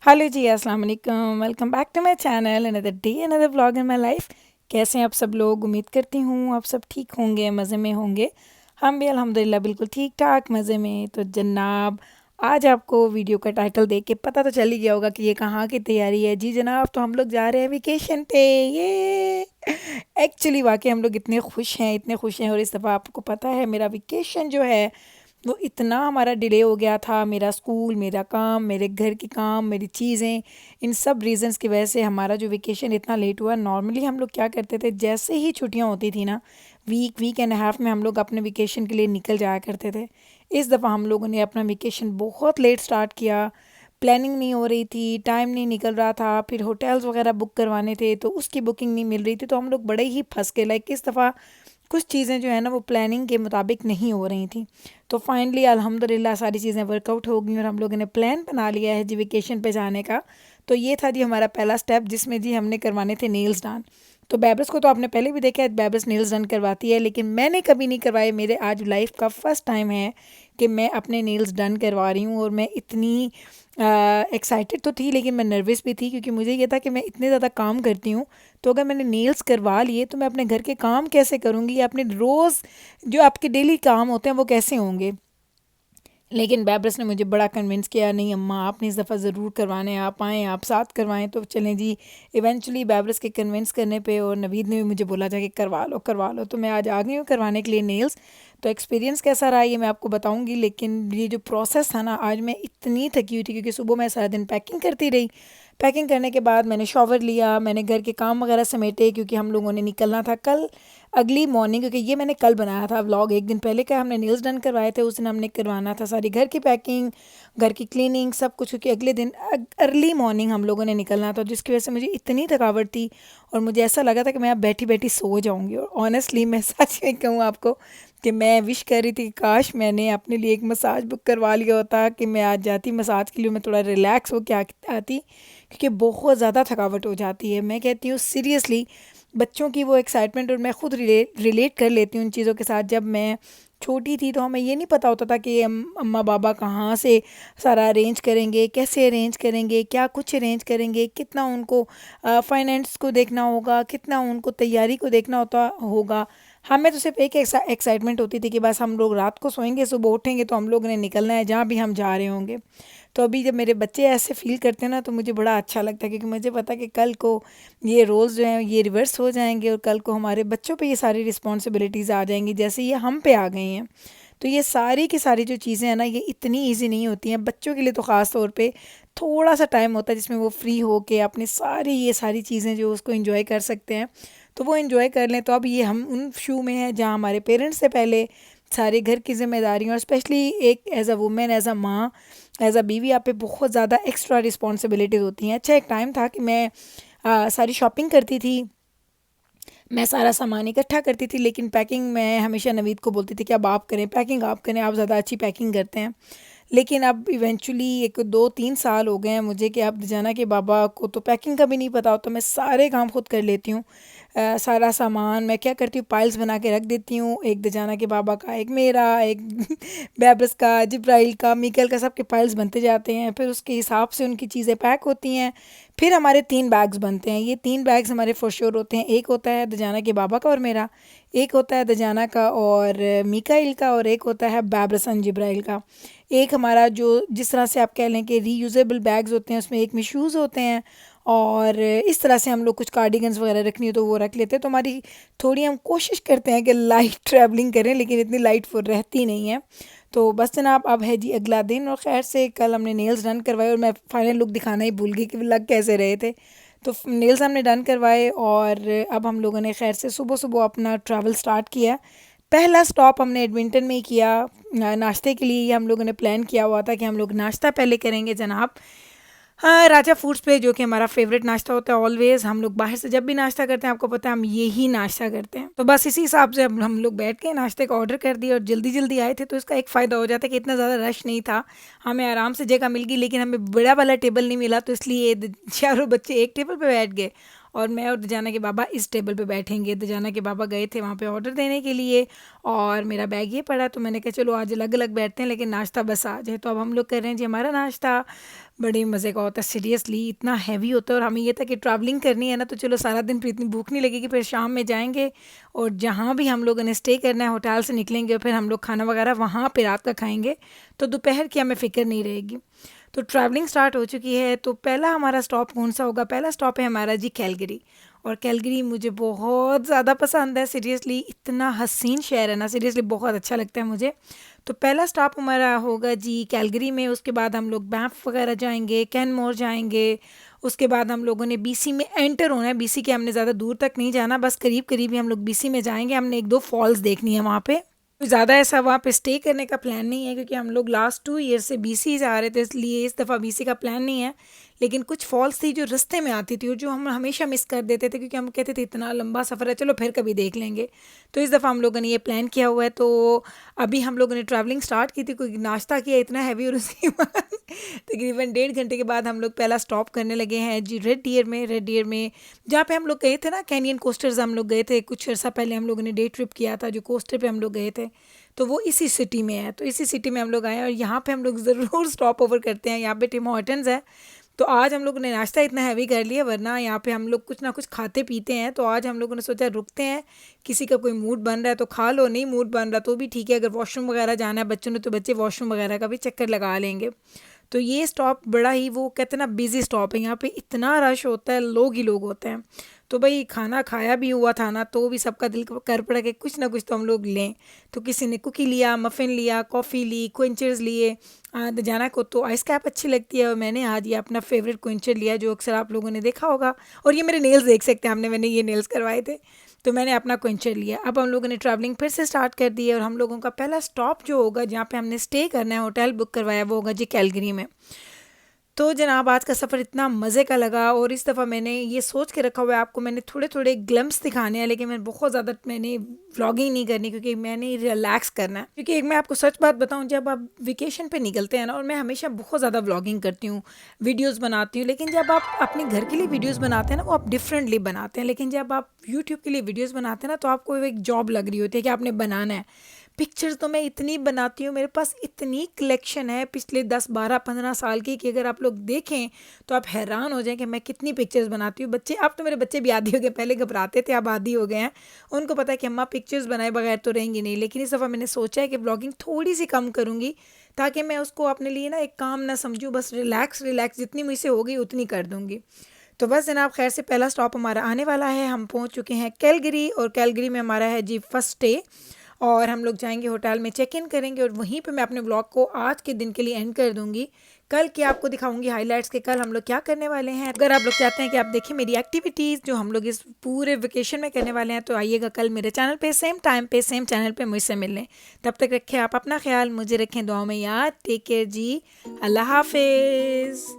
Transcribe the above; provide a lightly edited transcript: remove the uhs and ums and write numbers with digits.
Hello जी, अस्सलाम वालेकुम। Welcome back to my channel, another day another vlog in my life. कैसे हैं आप सब लोग? उम्मीद करती हूँ आप सब ठीक होंगे, मज़े में होंगे। हम भी अल्हम्दुलिल्लाह बिल्कुल ठीक ठाक मज़े में। तो जनाब, आज आपको वीडियो का टाइटल देख के पता तो चल ही गया होगा कि ये कहाँ की तैयारी है। जी जनाब, तो हम लोग जा रहे हैं वेकेशन पे। ये एक्चुअली वाकई हम लोग इतने खुश हैं। और इस दफ़ा आपको पता है मेरा वेकेशन जो है वो इतना हमारा डिले हो गया था। मेरा स्कूल, मेरा काम, मेरे घर के काम, मेरी चीज़ें, इन सब रीज़न्स की वजह से हमारा जो वेकेशन इतना लेट हुआ। नॉर्मली हम लोग क्या करते थे, जैसे ही छुट्टियां होती थी ना, वीक एंड हाफ में हम लोग अपने वेकेशन के लिए निकल जाया करते थे। इस दफ़ा हम लोगों ने अपना वेकेशन बहुत लेट स्टार्ट किया। प्लानिंग नहीं हो रही थी, टाइम नहीं निकल रहा था, फिर होटल्स वगैरह बुक करवाने थे तो उसकी बुकिंग नहीं मिल रही थी। तो हम लोग बड़े ही फंस गए। लाइक इस दफ़ा कुछ चीज़ें जो है ना वो प्लानिंग के मुताबिक नहीं हो रही थी। तो फाइनली अल्हम्दुलिल्लाह सारी चीज़ें वर्कआउट हो गई और हम लोगों ने प्लान बना लिया है जी वेकेशन पे जाने का। तो ये था जी हमारा पहला स्टेप, जिसमें जी हमने करवाने थे नेल्स डन। तो बैबरस को तो आपने पहले भी देखा है, बैबरस नेल्स डन करवाती है, लेकिन मैंने कभी नहीं करवाए। मेरे आज लाइफ का फ़र्स्ट टाइम है कि मैं अपने नेल्स डन करवा रही हूँ। और मैं इतनी एक्साइटेड तो थी, लेकिन मैं नर्वस भी थी, क्योंकि मुझे ये था कि मैं इतने ज़्यादा काम करती हूँ, तो अगर मैंने नेल्स करवा लिए तो मैं अपने घर के काम कैसे करूँगी, या अपने रोज़ जो आपके डेली काम होते हैं वो कैसे होंगे। लेकिन बैबरस ने मुझे बड़ा कन्विंस किया, नहीं अम्मा आपने इस दफ़ा ज़रूर करवाने, आप आएँ, आप साथ करवाएं। तो चलें जी, इवेंचुअली बैबरस के कन्विंस करने पे और नवीद ने भी मुझे बोला था कि करवा लो। तो मैं आज आ गई हूँ करवाने के लिए नेल्स। तो एक्सपीरियंस कैसा रहा ये मैं आपको बताऊँगी, लेकिन ये जो प्रोसेस था ना, आज मैं इतनी थकी हुई थी, क्योंकि सुबह मैं सारा दिन पैकिंग करती रही। पैकिंग करने के बाद मैंने शॉवर लिया, मैंने घर के काम वगैरह समेटे, क्योंकि हम लोगों ने निकलना था कल अगली मॉर्निंग। क्योंकि ये मैंने कल बनाया था व्लॉग, एक दिन पहले का हमने नेल्स डन करवाए थे, उस दिन हमने करवाना था सारी घर की पैकिंग, घर की क्लीनिंग, सब कुछ, क्योंकि अगले दिन अर्ली मॉर्निंग हम लोगों ने निकलना था, जिसकी वजह से मुझे इतनी थकावट थी और मुझे ऐसा लगा था कि मैं अब बैठी बैठी सो जाऊंगी। और ऑनेस्टली मैं सच में कहूँ आपको कि मैं विश कर रही थी कि काश मैंने अपने लिए एक मसाज बुक करवा लिया होता, कि मैं आज जाती मसाज के लिए, मैं थोड़ा रिलैक्स हो के आती, क्योंकि बहुत ज़्यादा थकावट हो जाती है। मैं कहती हूँ सीरियसली, बच्चों की वो एक्साइटमेंट, और मैं खुद रिलेट कर लेती हूँ उन चीज़ों के साथ। जब मैं छोटी थी तो हमें ये नहीं पता होता था कि अम्मा बाबा कहाँ से सारा अरेंज करेंगे, कैसे अरेंज करेंगे, क्या कुछ अरेंज करेंगे, कितना उनको फाइनेंस को देखना होगा, कितना उनको तैयारी को देखना होगा। हमें तो सिर्फ एक एक्साइटमेंट होती थी कि बस हम लोग रात को सोएंगे, सुबह उठेंगे तो हम लोग ने निकलना है जहाँ भी हम जा रहे होंगे। तो अभी जब मेरे बच्चे ऐसे फ़ील करते हैं ना, तो मुझे बड़ा अच्छा लगता है, क्योंकि मुझे पता है कि कल को ये रोल्स जो हैं ये रिवर्स हो जाएंगे, और कल को हमारे बच्चों पे ये सारी रिस्पॉन्सिबिलिटीज़ आ जाएंगी, जैसे ये हम पे आ गई हैं। तो ये सारी की सारी जो चीज़ें हैं ना, ये इतनी ईजी नहीं होती हैं। बच्चों के लिए तो ख़ास तौर पे थोड़ा सा टाइम होता है जिसमें वो फ्री हो के अपनी ये सारी चीज़ें जो उसको इंजॉय कर सकते हैं, तो वो इंजॉय कर लें। तो अब ये हम उन शू में हैं जहाँ हमारे पेरेंट्स से पहले सारे घर की जिम्मेदारियाँ, और स्पेशली एक as a women, as a माँ, एज अ बीवी, आप पे बहुत ज़्यादा एक्स्ट्रा रिस्पॉन्सिबिलिटीज़ होती हैं। अच्छा, एक टाइम था कि मैं सारी शॉपिंग करती थी, मैं सारा सामान इकट्ठा करती थी, लेकिन पैकिंग मैं हमेशा नवीद को बोलती थी कि अब आप करें पैकिंग, आप करें, आप ज़्यादा अच्छी पैकिंग करते हैं। लेकिन अब इवेंचुअली एक 2-3 साल हो गए हैं मुझे कि अब जाना कि बाबा को तो पैकिंग का भी नहीं पता होता, मैं सारे काम खुद कर लेती हूँ। सारा सामान मैं क्या करती हूँ, पाइल्स बना के रख देती हूँ, एक दजाना के बाबा का, एक मेरा, एक बैबरस का, जिब्राइल का, मीकल का, सबके पाइल्स बनते जाते हैं। फिर उसके हिसाब से उनकी चीज़ें पैक होती हैं। फिर हमारे 3 बैग्स बनते हैं। ये 3 बैग्स हमारे फॉर श्योर होते हैं। एक होता है दजाना के बाबा का और मेरा, एक होता है दजाना का और मीकाइल का, और एक होता है बैबरसन जिब्राइल का। एक हमारा जो जिस तरह से आप कह लें कि रीयूजेबल बैग्स होते हैं, उसमें एक में शूज़ होते हैं, और इस तरह से हम लोग कुछ कार्डिगन्स वगैरह रखनी हो तो वो रख लेते हैं। तो हमारी थोड़ी हम कोशिश करते हैं कि लाइट ट्रैवलिंग करें, लेकिन इतनी लाइट वो रहती नहीं है। तो बस जनाब, अब है जी अगला दिन, और खैर से कल हमने नेल्स डन करवाए, और मैं फाइनल लुक दिखाना ही भूल गई कि लग कैसे रहे थे। तो नेल्स हमने डन करवाए, और अब हम लोगों ने खैर से सुबह सुबह अपना ट्रैवल स्टार्ट किया। पहला स्टॉप हमने एडमिंटन में ही किया नाश्ते के लिए। हम लोगों ने प्लान किया हुआ था कि हम लोग नाश्ता पहले करेंगे जनाब, हाँ, राजा फूड्स पे, जो कि हमारा फेवरेट नाश्ता होता है। ऑलवेज हम लोग बाहर से जब भी नाश्ता करते हैं, आपको पता है हम यही नाश्ता करते हैं। तो बस इसी हिसाब से अब हम लोग बैठ के नाश्ते का ऑर्डर कर दिया, और जल्दी जल्दी आए थे तो इसका एक फ़ायदा हो जाता है कि इतना ज़्यादा रश नहीं था, हमें आराम से जगह मिल गई। लेकिन हमें बड़ा वाला टेबल नहीं मिला, तो इसलिए चारों बच्चे एक टेबल पे बैठ गए और मैं और दजाना के बाबा इस टेबल पे बैठेंगे। दजाना के बाबा गए थे वहाँ पे ऑर्डर देने के लिए और मेरा बैग ये पड़ा, तो मैंने कहा चलो आज अलग अलग बैठते हैं लेकिन नाश्ता बस आ जाए। तो अब हम लोग कर रहे हैं जी हमारा नाश्ता। बड़े मज़े का होता है, सीरियसली इतना हैवी होता है। और हमें ये था कि ट्रैवलिंग करनी है ना, तो चलो सारा दिन फिर इतनी भूख नहीं लगेगी, फिर शाम में जाएंगे और जहाँ भी हम लोगों ने स्टे करना है होटल से निकलेंगे और फिर हम लोग खाना वगैरह वहाँ पे रात का खाएंगे, तो दोपहर की हमें फ़िक्र नहीं रहेगी। तो ट्रैवलिंग स्टार्ट हो चुकी है। तो पहला हमारा स्टॉप कौन सा होगा? पहला स्टॉप है हमारा जी कैलगरी। और कैलगरी मुझे बहुत ज़्यादा पसंद है, सीरियसली इतना हसीन शहर है ना, सीरियसली बहुत अच्छा लगता है मुझे। तो पहला स्टॉप हमारा होगा जी कैलगरी में। उसके बाद हम लोग बैंफ वगैरह जाएंगे, कैनमोर जाएंगे। उसके बाद हम लोगों ने बीसी में एंटर होना है। बीसी के हमने ज़्यादा दूर तक नहीं जाना, बस करीब करीब ही हम लोग बीसी में जाएंगे। हमने एक दो फॉल्स देखनी है वहाँ पे। ज़्यादा ऐसा वहाँ पे स्टे करने का प्लान नहीं है क्योंकि हम लोग लास्ट 2 ईयर से बीसी जा रहे थे, इसलिए इस दफ़ा बीसी का प्लान नहीं है। लेकिन कुछ फॉल्स थी जो रास्ते में आती थी और जो हम हमेशा मिस कर देते थे क्योंकि हम कहते थे इतना लंबा सफ़र है, चलो फिर कभी देख लेंगे। तो इस दफ़ा हम लोगों ने ये प्लान किया हुआ है। तो अभी हम लोगों ने ट्रैवलिंग स्टार्ट की थी, कोई नाश्ता किया इतना हैवी और उसके बाद तकरीबन 1.5 घंटे के बाद हम लोग पहला स्टॉप करने लगे हैं जी रेड डियर में। रेड डियर में जहाँ पे हम लोग गए थे ना, कैनियन कोस्टर्स हम लोग गए थे कुछ अर्सा पहले, हम लोगों ने डे ट्रिप किया था जो कोस्टर पे हम लोग गए थे, तो वो इसी सिटी में है। तो इसी सिटी में हम लोग आए और यहाँ पे हम लोग ज़रूर स्टॉप ओवर करते हैं। यहाँ पे टिम हॉर्टन्स है। तो आज हम लोगों ने नाश्ता इतना हैवी कर लिया, वरना यहाँ पे हम लोग कुछ ना कुछ खाते पीते हैं। तो आज हम लोगों ने सोचा रुकते हैं, किसी का कोई मूड बन रहा है तो खा लो, नहीं मूड बन रहा तो भी ठीक है। अगर वॉशरूम वगैरह जाना है बच्चों ने तो बच्चे वॉशरूम वगैरह का भी चक्कर लगा लेंगे। तो ये स्टॉप बड़ा ही वो कहते हैं ना बिजी स्टॉप है। यहाँ पे इतना रश होता है, लोग ही लोग होते हैं। तो भाई खाना खाया भी हुआ था ना, तो भी सबका दिल कर पड़ा कि कुछ ना कुछ तो हम लोग लें। तो किसी ने कुकी लिया, मफ़िन लिया, कॉफ़ी ली, क्विंचर्स लिए। जाना को तो आइस कैप अच्छी लगती है और मैंने आज ये अपना फेवरेट क्विंचर लिया जो अक्सर आप लोगों ने देखा होगा। और ये मेरे नेल्स देख सकते हैं, मैंने ये नेल्स करवाए थे, तो मैंने अपना क्विंचर लिया। अब हम लोगों ने ट्रैवलिंग फिर से स्टार्ट कर दी है और हम लोगों का पहला स्टॉप जो होगा जहाँ पे हमने स्टे करना है, होटल बुक करवाया, वो होगा जी कैलगरी में। तो जनाब आज का सफ़र इतना मज़े का लगा और इस दफ़ा मैंने ये सोच के रखा हुआ है आपको मैंने थोड़े थोड़े ग्लिम्स दिखाने हैं, लेकिन मैं बहुत ज़्यादा मैंने व्लॉगिंग नहीं करनी क्योंकि मैंने रिलैक्स करना है। क्योंकि एक मैं आपको सच बात बताऊं, जब आप वेकेशन पे निकलते हैं ना, और मैं हमेशा बहुत ज़्यादा व्लॉगिंग करती हूँ, वीडियोज़ बनाती हूँ, लेकिन जब आप अपने घर के लिए वीडियोज़ बनाते हैं ना वो आप डिफरेंटली बनाते हैं। लेकिन जब आप यूट्यूब के लिए वीडियोज़ बनाते हैं ना तो आपको एक जॉब लग रही होती है कि आपने बनाना है। पिक्चर्स तो मैं इतनी बनाती हूँ, मेरे पास इतनी कलेक्शन है पिछले 10 12 15 साल की कि अगर आप लोग देखें तो आप हैरान हो जाएं कि मैं कितनी पिक्चर्स बनाती हूँ। बच्चे, अब तो मेरे बच्चे भी आदी हो गए, पहले घबराते थे अब आदी हो गए हैं। उनको पता है कि अम्मा पिक्चर्स बनाए बगैर तो रहेंगी नहीं। लेकिन इस दफ़ा मैंने सोचा है कि ब्लॉगिंग थोड़ी सी कम करूँगी ताकि मैं उसको अपने लिए ना एक काम ना समझूँ, बस रिलैक्स रिलैक्स जितनी मुझसे होगी उतनी कर दूँगी। तो बस जनाब खैर से पहला स्टॉप हमारा आने वाला है। हम पहुंच चुके हैं कैलगरी और कैलगरी में हमारा है जी फर्स्ट डे और हम लोग जाएंगे होटल में, चेक इन करेंगे और वहीं पे मैं अपने ब्लॉग को आज के दिन के लिए एंड कर दूंगी। कल के आपको दिखाऊंगी हाइलाइट्स के कल हम लोग क्या करने वाले हैं। अगर आप लोग चाहते हैं कि आप देखें मेरी एक्टिविटीज़ जो हम लोग इस पूरे वेकेशन में करने वाले हैं तो आइएगा कल मेरे चैनल पे सेम टाइम पे सेम चैनल पे मुझसे मिलने। तब तक रखें आप अपना ख्याल, मुझे रखें दुआ में याद। टेक केयर जी, अल्लाह हाफिज़।